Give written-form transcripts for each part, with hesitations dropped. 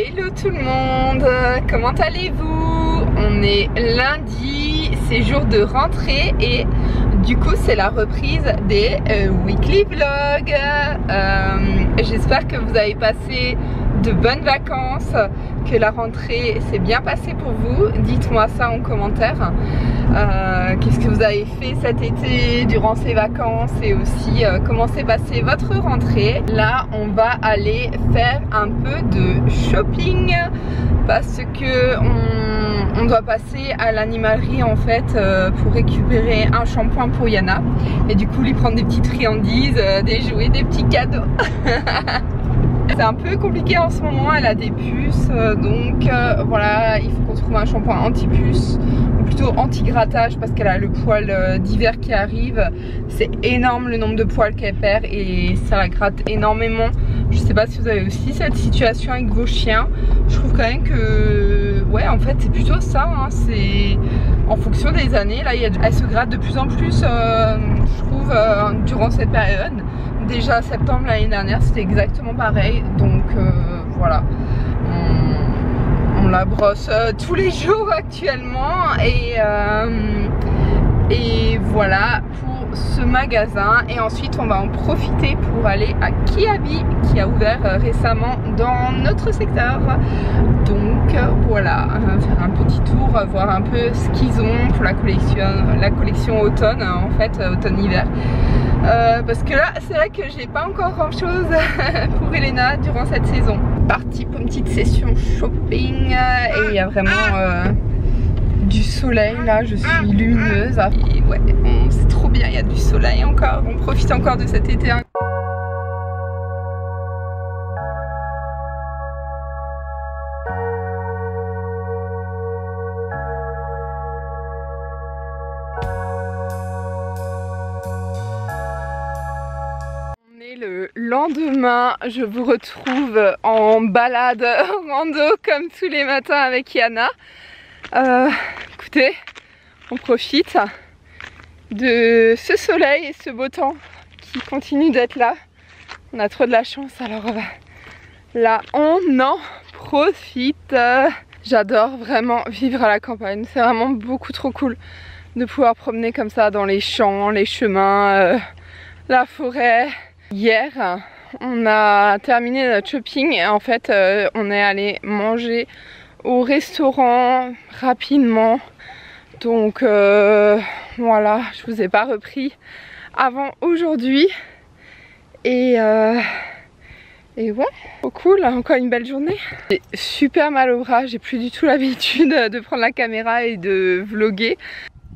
Hello tout le monde, comment allez-vous? On est lundi, c'est jour de rentrée et du coup c'est la reprise des weekly vlogs. J'espère que vous avez passé de bonnes vacances, que la rentrée s'est bien passée pour vous. Dites-moi ça en commentaire. Qu'est-ce que vous avez fait cet été durant ces vacances et aussi comment s'est passée votre rentrée. Là on va aller faire un peu de shopping parce que on doit passer à l'animalerie en fait pour récupérer un shampoing pour Yana et du coup lui prendre des petites friandises, des jouets, des petits cadeaux. C'est un peu compliqué en ce moment, elle a des puces, donc voilà, il faut qu'on trouve un shampoing anti-puce, ou plutôt anti-grattage parce qu'elle a le poil d'hiver qui arrive. C'est énorme le nombre de poils qu'elle perd et ça la gratte énormément. Je sais pas si vous avez aussi cette situation avec vos chiens. Je trouve quand même que, ouais, en fait c'est plutôt ça, hein. C'est en fonction des années, là elle se gratte de plus en plus, je trouve, durant cette période. Déjà septembre l'année dernière c'était exactement pareil, donc voilà, on la brosse tous les jours actuellement et voilà pour ce magasin. Et ensuite on va en profiter pour aller à Kiabi qui a ouvert récemment dans notre secteur, donc voilà, faire un petit tour, voir un peu ce qu'ils ont pour la collection automne, en fait automne-hiver. Parce que là c'est vrai que j'ai pas encore grand chose pour Elena durant cette saison. Parti pour une petite session shopping et il y a vraiment du soleil là, je suis lumineuse et ouais, c'est trop bien, il y a du soleil encore, on profite encore de cet été. Le lendemain, je vous retrouve en balade rando comme tous les matins avec Yana. Écoutez, on profite de ce soleil et ce beau temps qui continue d'être là. On a trop de la chance, alors là on en profite. J'adore vraiment vivre à la campagne, c'est vraiment beaucoup trop cool de pouvoir promener comme ça dans les champs, les chemins, la forêt. Hier, on a terminé notre shopping et en fait, on est allé manger au restaurant rapidement. Donc voilà, je vous ai pas repris avant aujourd'hui. Et ouais, trop cool, encore une belle journée. J'ai super mal au bras, j'ai plus du tout l'habitude de prendre la caméra et de vlogger.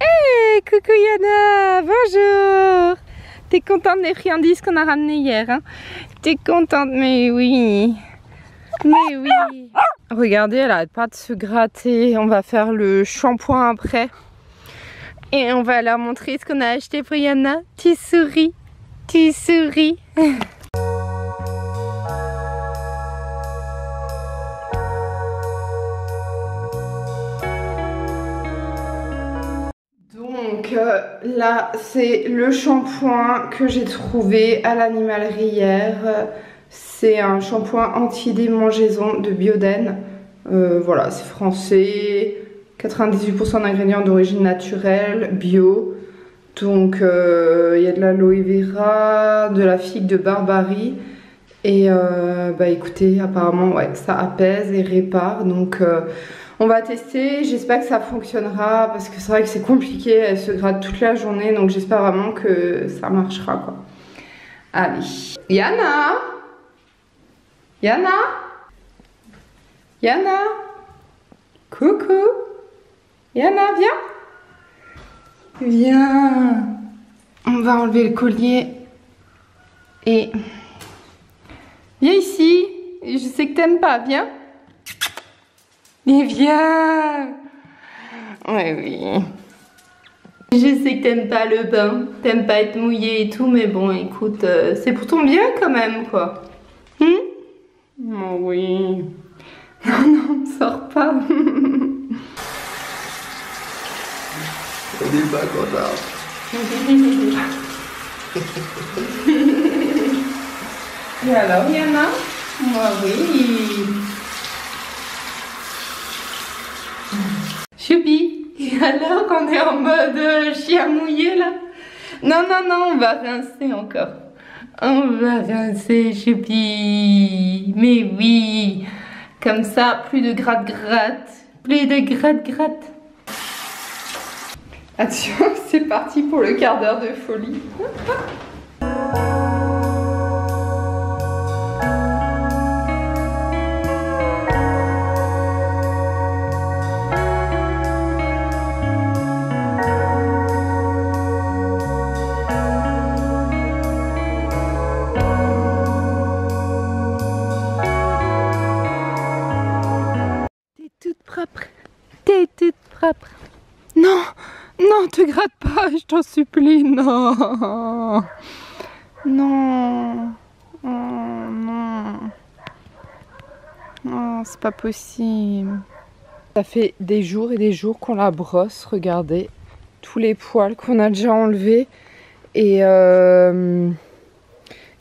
Hey, coucou Yana, bonjour! T'es contente des friandises qu'on a ramenées hier, hein? T'es contente, mais oui. Mais oui. Regardez, elle arrête pas de se gratter. On va faire le shampoing après. Et on va leur montrer ce qu'on a acheté pour Yana. Tu souris. Tu souris. Donc là c'est le shampoing que j'ai trouvé à l'animalerie hier. C'est un shampoing anti-démangeaison de Bioden. Voilà, c'est français, 98% d'ingrédients d'origine naturelle, bio. Donc il y a de l'aloe vera, de la figue de Barbarie. Et bah écoutez, apparemment ouais, ça apaise et répare. Donc on va tester, j'espère que ça fonctionnera parce que c'est vrai que c'est compliqué, elle se gratte toute la journée, donc j'espère vraiment que ça marchera quoi. Allez. Yana? Yana? Yana? Coucou? Yana, viens? Viens. On va enlever le collier et... Viens ici, je sais que t'aimes pas, viens. Mais viens! Ouais, oui. Je sais que t'aimes pas le bain, t'aimes pas être mouillé et tout, mais bon, écoute, c'est pour ton bien quand même, quoi. Oh oui. Non, non, ne sors pas. On est pas content. Et alors, Yana? Moi, oui. qu'on est en mode chien mouillé là. Non, non, non, on va rincer encore. On va rincer, choupi. Mais oui. Comme ça, plus de gratte-gratte. Plus de gratte-gratte. Attention, c'est parti pour le quart d'heure de folie. T'es toute propre. Non, non, te gratte pas, je t'en supplie, non. Non. Oh, non. Oh, c'est pas possible. Ça fait des jours et des jours qu'on la brosse, regardez. Tous les poils qu'on a déjà enlevés. Et là,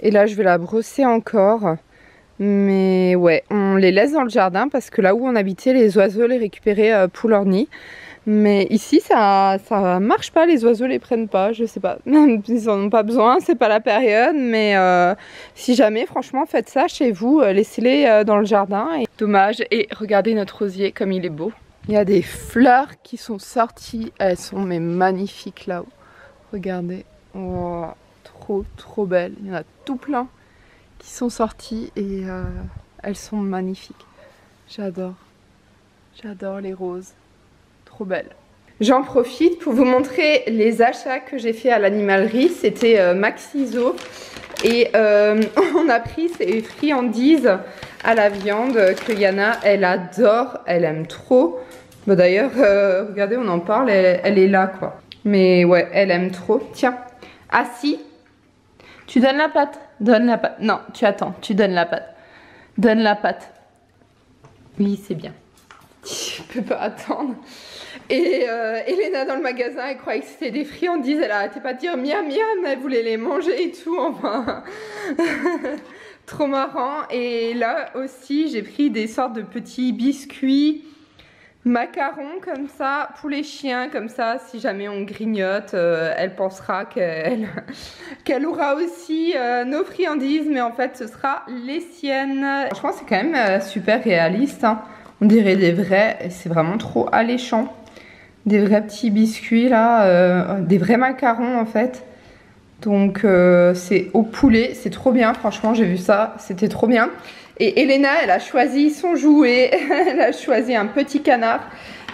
je vais la brosser encore. Mais ouais, on les laisse dans le jardin parce que là où on habitait, les oiseaux les récupéraient pour leur nid. Mais ici, ça marche pas, les oiseaux les prennent pas, je sais pas. Ils en ont pas besoin, c'est pas la période. Mais si jamais, franchement, faites ça chez vous, laissez-les dans le jardin. Et... Dommage. Et regardez notre rosier comme il est beau. Il y a des fleurs qui sont sorties, elles sont mais magnifiques là-haut. Regardez, oh, trop belles. Il y en a tout plein qui sont sorties et elles sont magnifiques. J'adore les roses, trop belles. J'en profite pour vous montrer les achats que j'ai fait à l'animalerie. C'était Maxiso et on a pris ces friandises à la viande que Yana, elle adore, elle aime trop. Bah, d'ailleurs, regardez, on en parle, elle est là quoi. Mais ouais, elle aime trop. Tiens, assis, tu donnes la pâte. Donne la pâte. Non, tu attends, tu donnes la pâte. Donne la pâte. Oui, c'est bien. Je peux pas attendre. Et Elena dans le magasin, elle croyait que c'était des friandises. Elle arrêtait pas de dire miam miam, elle voulait les manger et tout. Enfin, trop marrant. Et là aussi, j'ai pris des sortes de petits biscuits macarons comme ça pour les chiens, comme ça si jamais on grignote, elle pensera qu'elle aura aussi nos friandises, mais en fait ce sera les siennes. Franchement c'est quand même super réaliste, hein. On dirait des vrais, c'est vraiment trop alléchant, des vrais petits biscuits là, des vrais macarons en fait. Donc c'est au poulet, c'est trop bien, franchement j'ai vu ça, c'était trop bien. Et Elena, elle a choisi son jouet, elle a choisi un petit canard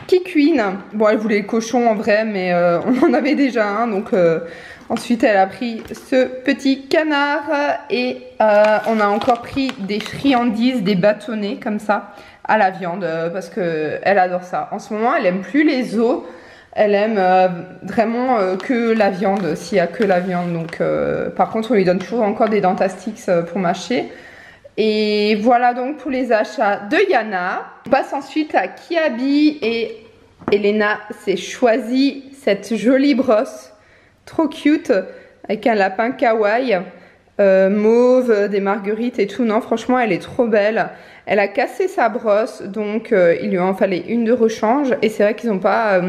qui cuine. Bon, elle voulait le cochon en vrai, mais on en avait déjà un, donc ensuite elle a pris ce petit canard. Et on a encore pris des friandises, des bâtonnets comme ça, à la viande, parce qu'elle adore ça. En ce moment, elle aime plus les os, elle aime vraiment que la viande, s'il y a que la viande. Donc par contre, on lui donne toujours encore des Dentastix pour mâcher. Et voilà donc pour les achats de Yana. On passe ensuite à Kiabi et Elena s'est choisi cette jolie brosse, trop cute, avec un lapin kawaii, mauve, des marguerites et tout. Non, franchement, elle est trop belle. Elle a cassé sa brosse, donc il lui en fallait une de rechange. Et c'est vrai qu'ils n'ont pas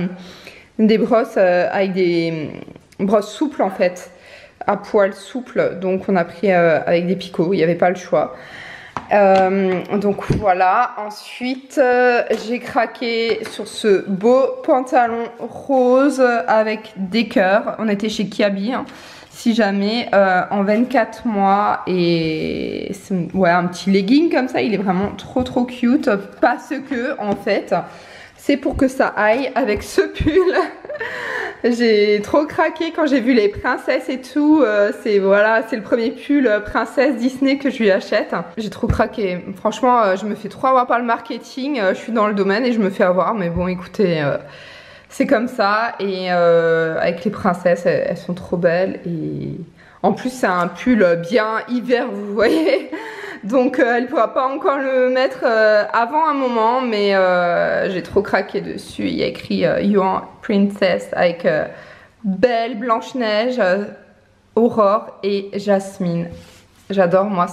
des brosses avec des brosses souples en fait, à poil souple, donc on a pris avec des picots, il n'y avait pas le choix. Donc voilà, ensuite j'ai craqué sur ce beau pantalon rose avec des cœurs. On était chez Kiabi, hein, si jamais, en 24 mois. Et ouais, un petit legging comme ça, il est vraiment trop cute. Parce que en fait, c'est pour que ça aille avec ce pull. J'ai trop craqué quand j'ai vu les princesses et tout. C'est le premier pull princesse Disney que je lui achète. J'ai trop craqué. Franchement, je me fais trop avoir par le marketing. Je suis dans le domaine et je me fais avoir. Mais bon, écoutez, c'est comme ça. Et avec les princesses, elles sont trop belles. Et en plus, c'est un pull bien hiver, vous voyez. Donc elle ne pourra pas encore le mettre avant un moment, mais j'ai trop craqué dessus. Il y a écrit Your Princess avec Belle, Blanche-Neige, Aurore et Jasmine. J'adore, moi,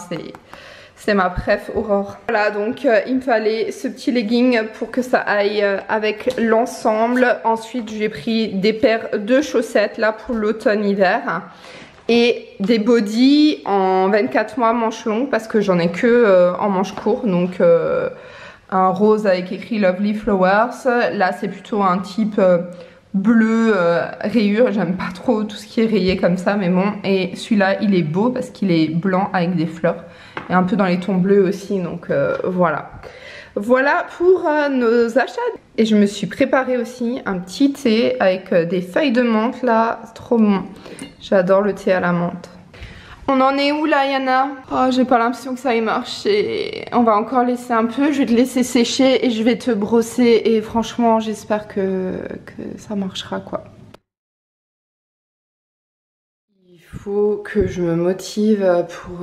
C'est ma préf Aurore. Voilà, donc il me fallait ce petit legging pour que ça aille avec l'ensemble. Ensuite j'ai pris des paires de chaussettes là pour l'automne-hiver. Et des bodys en 24 mois manches longues parce que j'en ai que en manches courtes. Donc un rose avec écrit Lovely Flowers. Là c'est plutôt un type bleu rayure. J'aime pas trop tout ce qui est rayé comme ça, mais bon. Et celui-là il est beau parce qu'il est blanc avec des fleurs. Et un peu dans les tons bleus aussi, donc voilà. Voilà pour nos achats. Et je me suis préparé aussi un petit thé avec des feuilles de menthe là, c'est trop bon. J'adore le thé à la menthe. On en est où là, Yana? Oh, j'ai pas l'impression que ça ait marché. On va encore laisser un peu, je vais te laisser sécher et je vais te brosser. Et franchement, j'espère que ça marchera quoi. Il faut que je me motive pour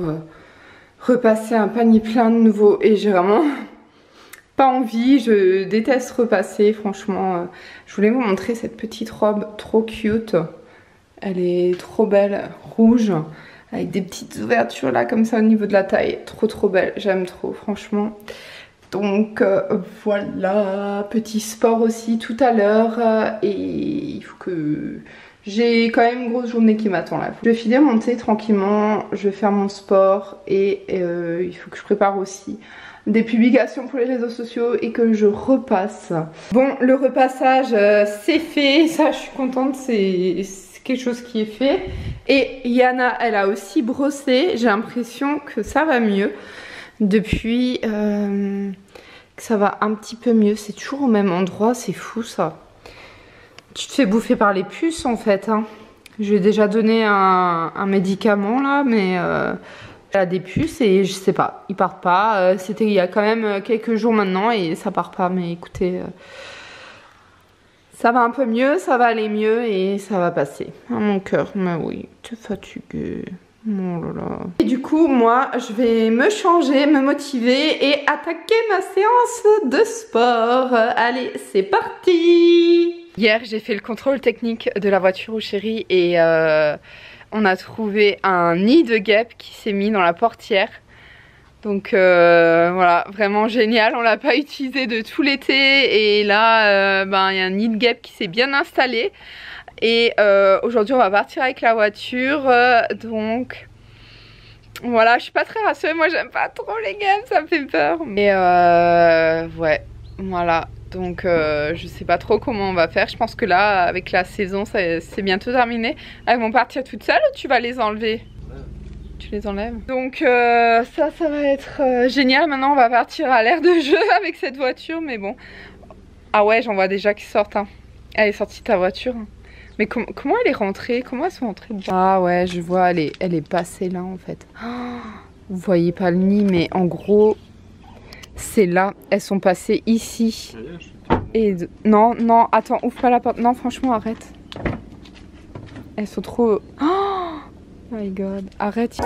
repasser un panier plein de nouveau. Et j'ai vraiment pas envie, je déteste repasser, franchement. Je voulais vous montrer cette petite robe trop cute. Elle est trop belle, rouge, avec des petites ouvertures là comme ça au niveau de la taille. Trop belle, j'aime trop franchement. Donc voilà, petit sport aussi tout à l'heure. Et il faut que... J'ai quand même une grosse journée qui m'attend là. Je vais filer mon thé tranquillement, je vais faire mon sport et il faut que je prépare aussi des publications pour les réseaux sociaux et que je repasse. Bon, le repassage c'est fait, ça je suis contente, c'est quelque chose qui est fait. Et Yana, elle a aussi brossé, j'ai l'impression que ça va mieux depuis que ça va un petit peu mieux. C'est toujours au même endroit, c'est fou ça. Tu te fais bouffer par les puces en fait, hein. Je lui ai déjà donné un médicament là, mais elle a des puces et je sais pas, ils partent pas. C'était il y a quand même quelques jours maintenant et ça part pas, mais écoutez, ça va un peu mieux, ça va aller mieux et ça va passer. Ah, mon cœur, mais oui, t'es fatiguée. Oh là là. Et du coup, moi, je vais me changer, me motiver et attaquer ma séance de sport. Allez, c'est parti! Hier, j'ai fait le contrôle technique de la voiture au chéri et on a trouvé un nid de guêpe qui s'est mis dans la portière. Donc voilà, vraiment génial. On l'a pas utilisé de tout l'été et là, il y a un nid de guêpe qui s'est bien installé. Et aujourd'hui, on va partir avec la voiture. Donc voilà, je suis pas très rassurée. Moi, j'aime pas trop les guêpes, ça me fait peur. Mais ouais, voilà. Donc je sais pas trop comment on va faire. Je pense que là avec la saison c'est bientôt terminé. Elles vont partir toutes seules ou tu vas les enlever? Tu les enlèves. Donc ça va être génial. Maintenant on va partir à l'aire de jeu avec cette voiture. Mais bon. Ah ouais, j'en vois déjà qui sortent hein. Elle est sortie de ta voiture hein. Mais comment elle est rentrée? Comment elles sont rentrées dedans? Ah ouais, je vois, elle est passée là en fait. Oh, vous voyez pas le nid, mais en gros c'est là, elles sont passées ici. Et non, attends, ouvre pas la porte. Non, franchement, arrête. Elles sont trop... Oh my god, arrête.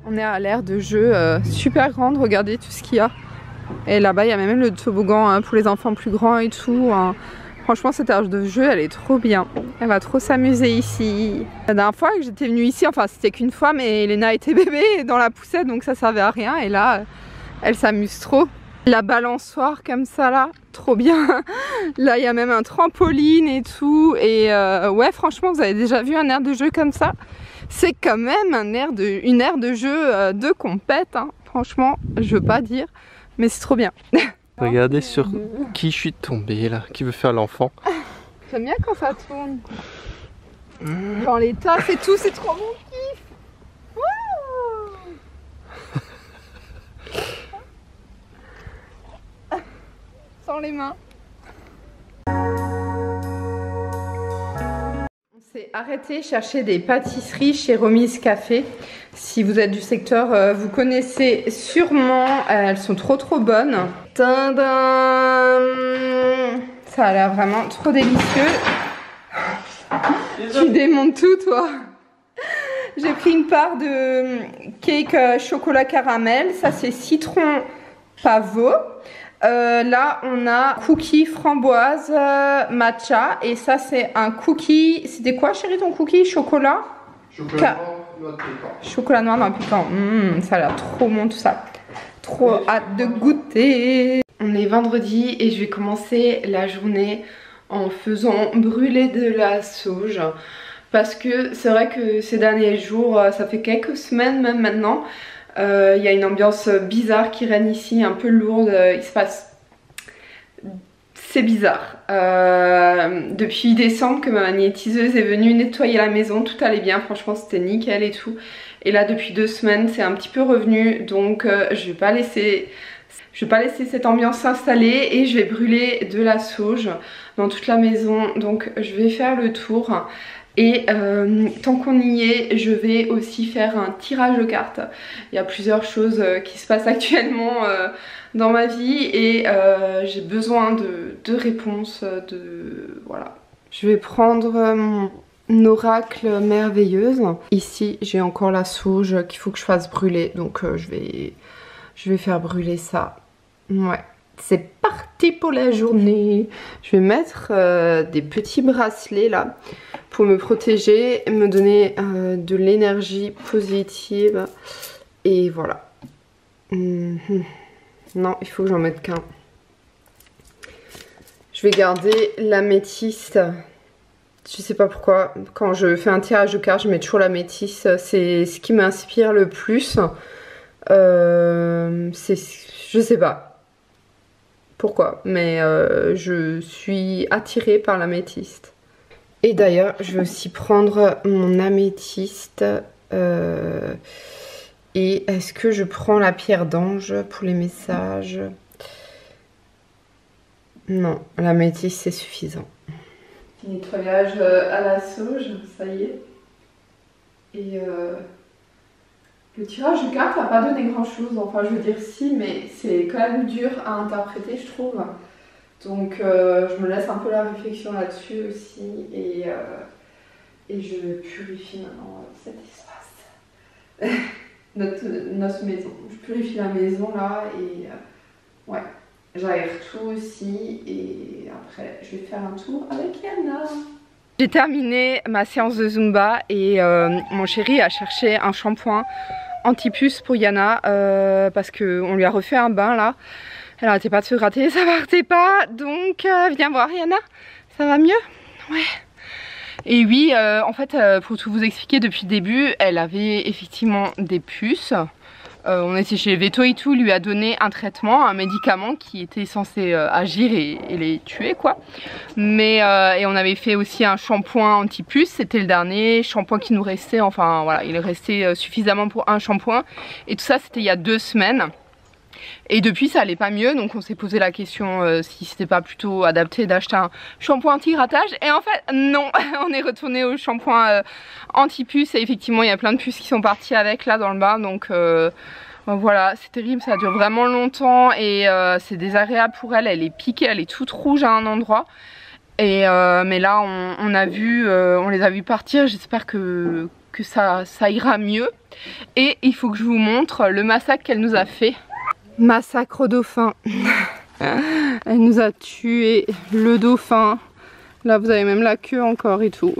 On est à l'aire de jeu super grande, regardez tout ce qu'il y a. Et là-bas, il y a même le toboggan hein, pour les enfants plus grands et tout. Hein. Franchement, cette aire de jeu, elle est trop bien. Elle va trop s'amuser ici. La dernière fois que j'étais venue ici, enfin c'était qu'une fois, mais Elena était bébé dans la poussette, donc ça servait à rien. Et là, elle s'amuse trop. La balançoire comme ça là, trop bien. Là, il y a même un trampoline et tout. Et ouais, franchement, vous avez déjà vu un aire de jeu comme ça? C'est quand même une aire de jeu de compète. Hein. Franchement, je veux pas dire. Mais c'est trop bien. Regardez sur qui je suis tombée là, qui veut faire l'enfant. J'aime bien quand ça tourne. Genre les tasses et tout, c'est trop mon kiff. Sans les mains. On s'est arrêté chercher des pâtisseries chez Remise Café. Si vous êtes du secteur, vous connaissez sûrement. Elles sont trop bonnes. Tadam! Ça a l'air vraiment trop délicieux. Tu démontes tout, toi. J'ai pris une part de cake chocolat caramel. Ça, c'est citron pavot. Là on a cookie framboise matcha et ça c'est un cookie, c'était quoi chérie ton cookie? Chocolat? Chocolat noir, noix de pécan. Chocolat noir, noix de pécan, ça a l'air trop bon tout ça. Trop hâte de goûter. On est vendredi et je vais commencer la journée en faisant brûler de la sauge. Parce que c'est vrai que ces derniers jours, ça fait quelques semaines même maintenant, il y a une ambiance bizarre qui règne ici, un peu lourde, il se passe... C'est bizarre. Depuis décembre que ma magnétiseuse est venue nettoyer la maison, tout allait bien, franchement c'était nickel et tout. Et là depuis 2 semaines c'est un petit peu revenu, donc je vais pas laisser cette ambiance s'installer et je vais brûler de la sauge dans toute la maison. Donc je vais faire le tour. Et tant qu'on y est, je vais aussi faire un tirage de cartes. Il y a plusieurs choses qui se passent actuellement dans ma vie et j'ai besoin de réponses, voilà. Je vais prendre mon oracle merveilleuse. Ici, j'ai encore la sauge qu'il faut que je fasse brûler, donc je vais faire brûler ça. Ouais. C'est parti pour la journée. Je vais mettre des petits bracelets là pour me protéger, me donner de l'énergie positive. Et voilà. Non, il faut que j'en mette qu'un. Je vais garder l'améthyste. Je sais pas pourquoi. Quand je fais un tirage de cartes, je mets toujours l'améthyste. C'est ce qui m'inspire le plus. Je sais pas pourquoi, mais je suis attirée par l'améthyste. Et d'ailleurs, je vais aussi prendre mon améthyste. Et est-ce que je prends la pierre d'ange pour les messages? Non, l'améthyste c'est suffisant. Petit nettoyage à la sauge, ça y est. Et le tirage de cartes n'a pas donné grand chose, enfin je veux dire si, mais c'est quand même dur à interpréter je trouve. Donc je me laisse un peu la réflexion là-dessus aussi et je purifie maintenant cet espace. notre maison. Je purifie la maison là et ouais, j'aère tout aussi et après je vais faire un tour avec Yana. J'ai terminé ma séance de Zumba et mon chéri a cherché un shampoing anti-puce pour Yana parce qu'on lui a refait un bain là. Elle arrêtait pas de se gratter, ça partait pas. Donc viens voir Yana, ça va mieux? Ouais. Et oui, en fait, pour tout vous expliquer, depuis le début, elle avait effectivement des puces. On était chez Veto et tout, lui a donné un traitement, un médicament qui était censé agir et les tuer quoi. Mais et on avait fait aussi un shampoing anti-puce, c'était le dernier shampoing qui nous restait, enfin voilà, il est resté suffisamment pour un shampoing. Et tout ça c'était il y a 2 semaines. Et depuis ça allait pas mieux, donc on s'est posé la question si c'était pas plutôt adapté d'acheter un shampoing anti-grattage. Et en fait non, on est retourné au shampoing anti-puce et effectivement il y a plein de puces qui sont parties avec là dans le bain. Donc voilà, c'est terrible, ça dure vraiment longtemps et c'est désagréable pour elle. Elle est piquée, elle est toute rouge à un endroit. Et mais là on a vu, on les a vus partir, j'espère que ça ira mieux. Et il faut que je vous montre le massacre qu'elle nous a fait. Massacre au dauphin. Elle nous a tué le dauphin. Là vous avez même la queue encore et tout.